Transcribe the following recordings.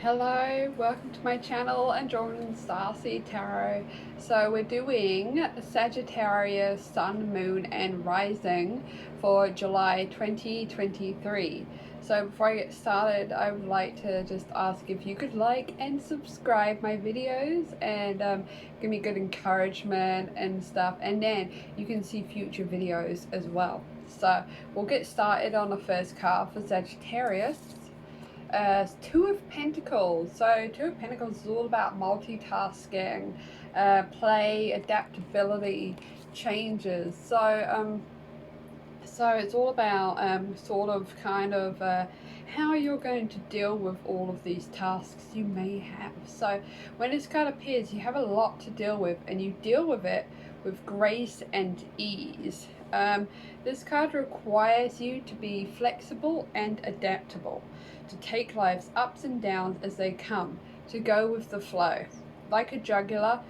Hello, welcome to my channel and join Starseed Tarot. So we're doing Sagittarius Sun, Moon and Rising for July 2023. So before I get started, I would like to just ask if you could like and subscribe my videos and give me good encouragement and stuff, and then you can see future videos as well. So we'll get started on the first card for Sagittarius. Two of Pentacles. So Two of Pentacles is all about multitasking, play, adaptability, changes. So it's all about how you're going to deal with all of these tasks you may have. So when this card appears, you have a lot to deal with, and you deal with it with grace and ease. This card requires you to be flexible and adaptable, to take life's ups and downs as they come, to go with the flow. Like a juggler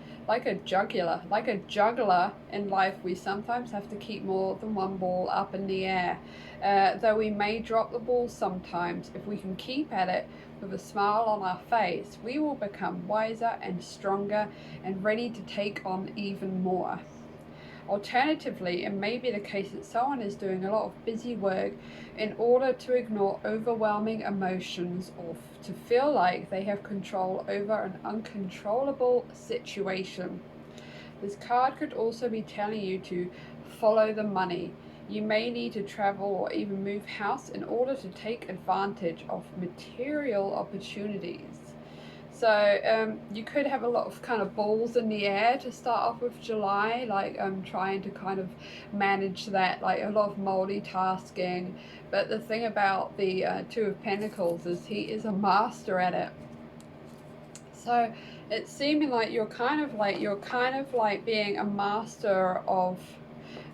in life, we sometimes have to keep more than one ball up in the air. Though we may drop the ball sometimes, if we can keep at it with a smile on our face, we will become wiser and stronger and ready to take on even more. Alternatively, it may be the case that someone is doing a lot of busy work in order to ignore overwhelming emotions or to feel like they have control over an uncontrollable situation. This card could also be telling you to follow the money. You may need to travel or even move house in order to take advantage of material opportunities. So you could have a lot of kind of balls in the air to start off with July, like trying to kind of manage that, like a lot of multitasking. But the thing about the Two of Pentacles is he is a master at it. So it's seeming like you're kind of like being a master of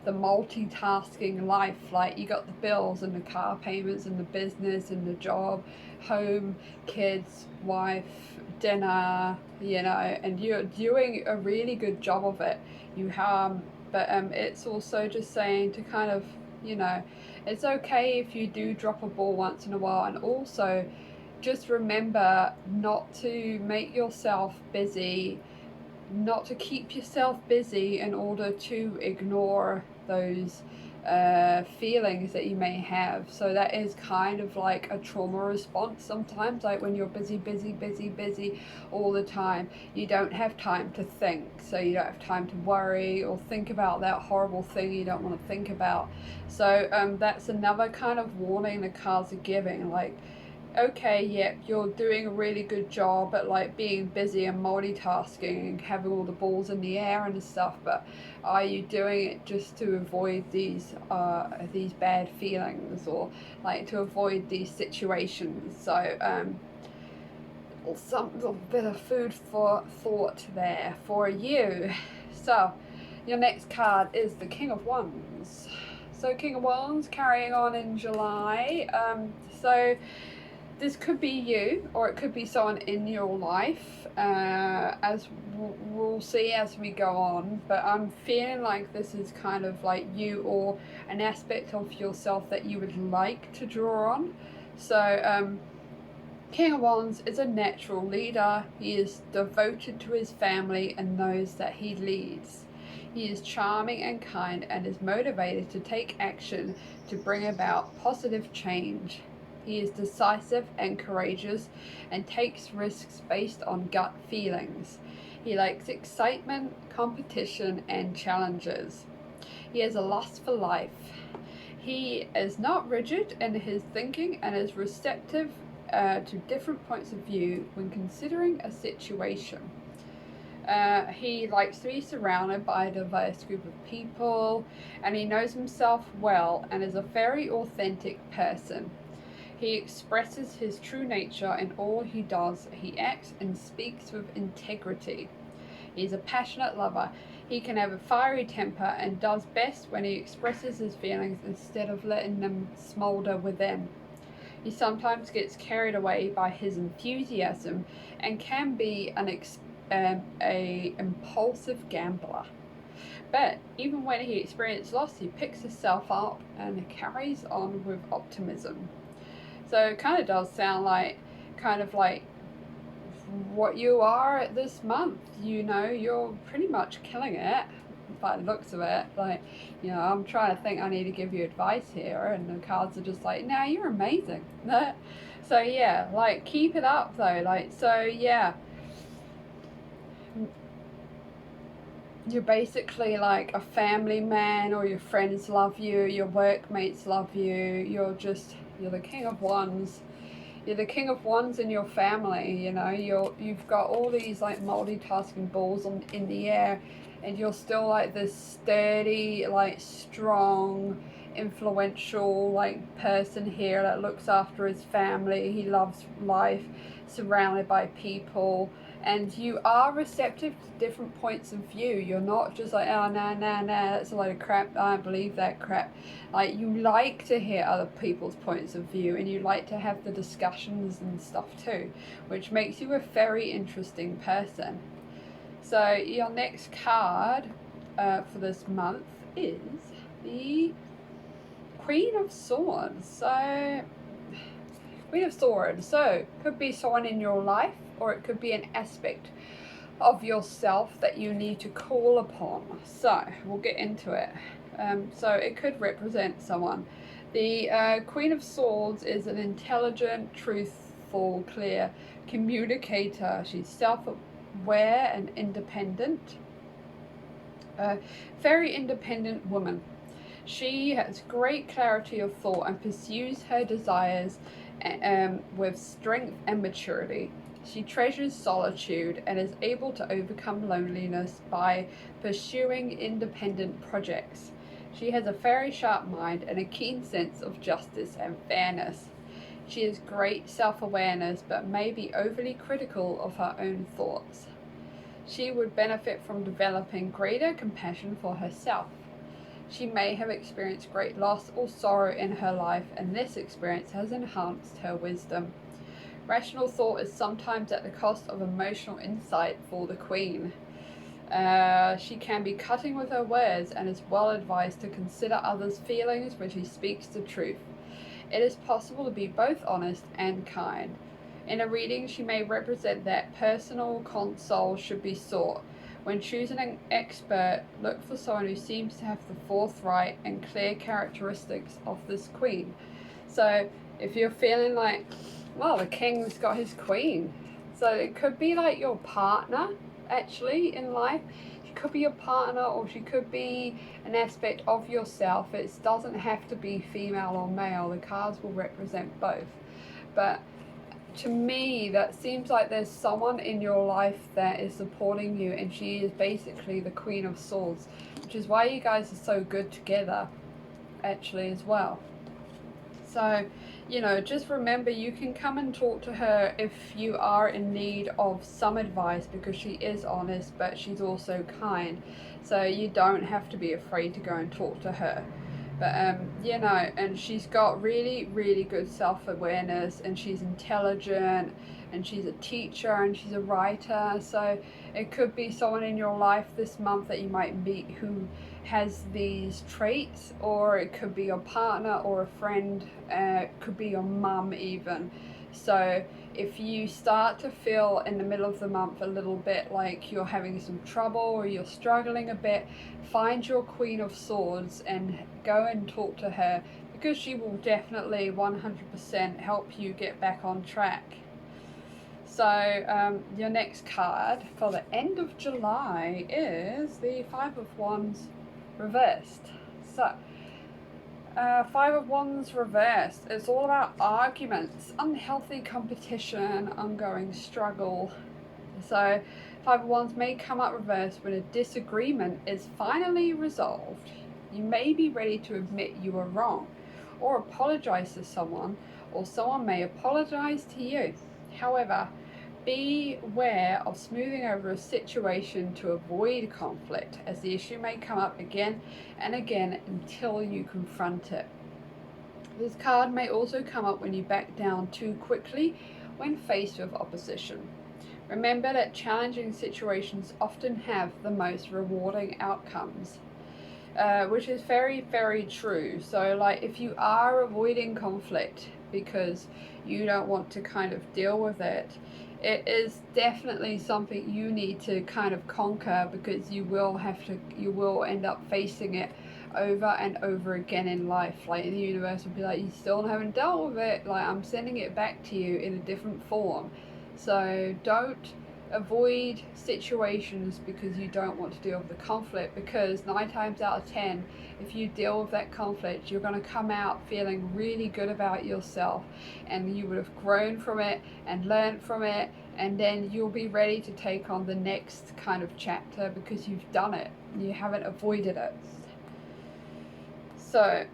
the multitasking life. Like you got the bills and the car payments and the business and the job, home, kids, wife, dinner, and you're doing a really good job of it. But it's also just saying to kind of, it's okay if you do drop a ball once in a while, and also just remember not to make yourself busy, not to keep yourself busy in order to ignore those feelings that you may have. So that is kind of like a trauma response sometimes, like when you're busy all the time, you don't have time to think, so you don't have time to worry or think about that horrible thing you don't want to think about. So that's another kind of warning the cards are giving, like, okay, yep, you're doing a really good job at like being busy and multitasking and having all the balls in the air and stuff, but are you doing it just to avoid these bad feelings, or like to avoid these situations? So some little bit of food for thought there for you. So your next card is the King of Wands. So King of Wands carrying on in July. So this could be you, or it could be someone in your life, as we'll see as we go on. But I'm feeling like this is kind of like you, or an aspect of yourself that you would like to draw on. So King of Wands is a natural leader. He is devoted to his family and those that he leads. He is charming and kind and is motivated to take action to bring about positive change. He is decisive and courageous and takes risks based on gut feelings. He likes excitement, competition, and challenges. He has a lust for life. He is not rigid in his thinking and is receptive to different points of view when considering a situation. He likes to be surrounded by a diverse group of people, and he knows himself well and is a very authentic person. He expresses his true nature in all he does. He acts and speaks with integrity. He is a passionate lover. He can have a fiery temper and does best when he expresses his feelings instead of letting them smolder within. He sometimes gets carried away by his enthusiasm and can be an impulsive gambler. But even when he experiences loss, he picks himself up and carries on with optimism. So it kind of does sound like what you are this month. You know, you're pretty much killing it by the looks of it. Like, you know, I'm trying to think I need to give you advice here, and the cards are just like, nah, you're amazing. So yeah, like, keep it up though. Like, so yeah, you're basically like a family man, or your friends love you, your workmates love you, you're the king of wands. You're the king of wands in your family, you know. You've got all these like multitasking balls in the air, and you're still like this sturdy, like strong, influential like person here that looks after his family. He loves life, surrounded by people, and you are receptive to different points of view. You're not just like, oh, nah, that's a load of crap, I don't believe that crap. Like, you like to hear other people's points of view, and you like to have the discussions and stuff too, which makes you a very interesting person. So your next card for this month is the Queen of Swords. So Queen of Swords, so could be someone in your life, or it could be an aspect of yourself that you need to call upon. So we'll get into it. So it could represent someone. The Queen of Swords is an intelligent, truthful, clear communicator. She's self-aware and independent. Very independent woman. She has great clarity of thought and pursues her desires with strength and maturity. She treasures solitude and is able to overcome loneliness by pursuing independent projects. She has a very sharp mind and a keen sense of justice and fairness. She has great self-awareness but may be overly critical of her own thoughts. She would benefit from developing greater compassion for herself. She may have experienced great loss or sorrow in her life, and this experience has enhanced her wisdom. Rational thought is sometimes at the cost of emotional insight for the Queen. She can be cutting with her words and is well advised to consider others' feelings when she speaks the truth. It is possible to be both honest and kind. In a reading, she may represent that personal console should be sought. When choosing an expert, look for someone who seems to have the forthright and clear characteristics of this Queen. So if you're feeling like, well, the king's got his queen, so it could be like your partner actually in life. She could be your partner, or she could be an aspect of yourself. It doesn't have to be female or male. The cards will represent both. But to me, that seems like there's someone in your life that is supporting you, and she is basically the Queen of Swords, which is why you guys are so good together actually as well. So, you know, just remember, you can come and talk to her if you are in need of some advice, because she is honest, but she's also kind. So you don't have to be afraid to go and talk to her. But, you know, and she's got really, really good self-awareness, and she's intelligent, and she's a teacher, and she's a writer. So it could be someone in your life this month that you might meet who has these traits, or it could be your partner or a friend, could be your mum even. So if you start to feel in the middle of the month a little bit like you're having some trouble or you're struggling a bit, find your Queen of Swords and go and talk to her, because she will definitely 100% help you get back on track. So your next card for the end of July is the Five of Wands reversed. So Five of Wands reversed, it's all about arguments, unhealthy competition, ongoing struggle. So Five of Wands may come up reversed when a disagreement is finally resolved. You may be ready to admit you were wrong, or apologize to someone, or someone may apologize to you. However, beware of smoothing over a situation to avoid conflict, as the issue may come up again and again until you confront it. This card may also come up when you back down too quickly when faced with opposition. Remember that challenging situations often have the most rewarding outcomes, which is very, very true. So like, if you are avoiding conflict because you don't want to kind of deal with it, it is definitely something you need to kind of conquer, because you will end up facing it over and over again in life. Like, the universe will be like, you still haven't dealt with it, like, I'm sending it back to you in a different form. So don't avoid situations because you don't want to deal with the conflict, because 9 times out of 10, if you deal with that conflict, you're going to come out feeling really good about yourself, and you would have grown from it and learned from it, and then you'll be ready to take on the next kind of chapter because you've done it, you haven't avoided it. So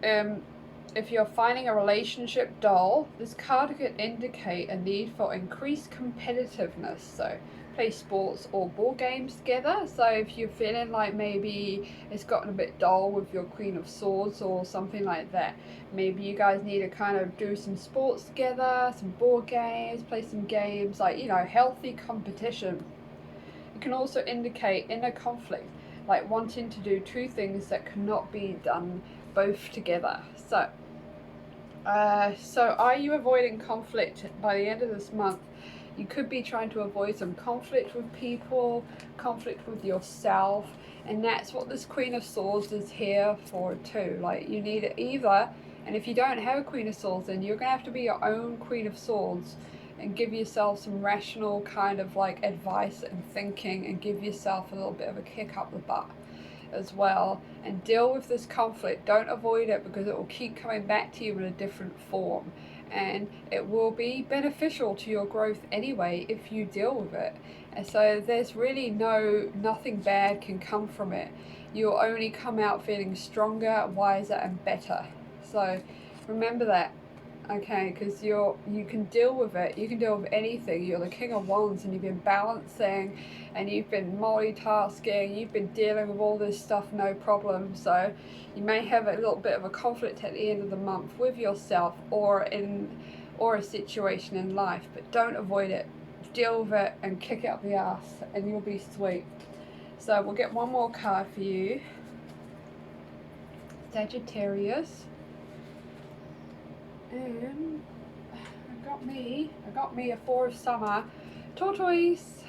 if you're finding a relationship dull, this card could indicate a need for increased competitiveness. So play sports or board games together. So if you're feeling like maybe it's gotten a bit dull with your Queen of Swords or something like that, maybe you guys need to kind of do some sports together, some board games, play some games, like, you know, healthy competition. It can also indicate inner conflict, like wanting to do two things that cannot be done both together. So are you avoiding conflict by the end of this month? You could be trying to avoid some conflict with people, conflict with yourself, and that's what this Queen of Swords is here for too. Like, you need it either, and if you don't have a Queen of Swords, then you're going to have to be your own Queen of Swords and give yourself some rational kind of like advice and thinking, and give yourself a little bit of a kick up the butt as well, and deal with this conflict. Don't avoid it, because it will keep coming back to you in a different form, and it will be beneficial to your growth anyway if you deal with it. And so there's really nothing bad can come from it. You'll only come out feeling stronger, wiser, and better. So remember that. Okay, because you can deal with it. You can deal with anything. You're the King of Wands, and you've been balancing, and you've been multitasking. You've been dealing with all this stuff, no problem. So you may have a little bit of a conflict at the end of the month with yourself, or a situation in life, but don't avoid it. Deal with it and kick it up the ass, and you'll be sweet. So we'll get one more card for you, Sagittarius. And I got me a 4 of Summer tortoise.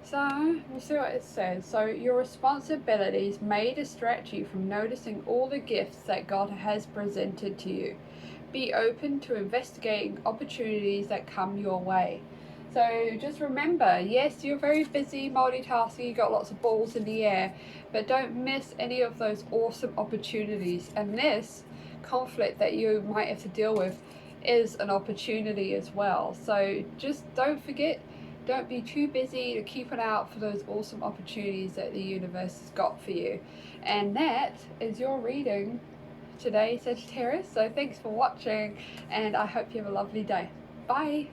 So we'll see what it says. So your responsibilities may distract you from noticing all the gifts that God has presented to you. Be open to investigating opportunities that come your way. So just remember, yes, you're very busy multitasking, you've got lots of balls in the air, but don't miss any of those awesome opportunities. And this conflict that you might have to deal with is an opportunity as well. So just don't forget, don't be too busy to keep an eye out for those awesome opportunities that the universe has got for you. And that is your reading today, Sagittarius. So thanks for watching, and I hope you have a lovely day. Bye.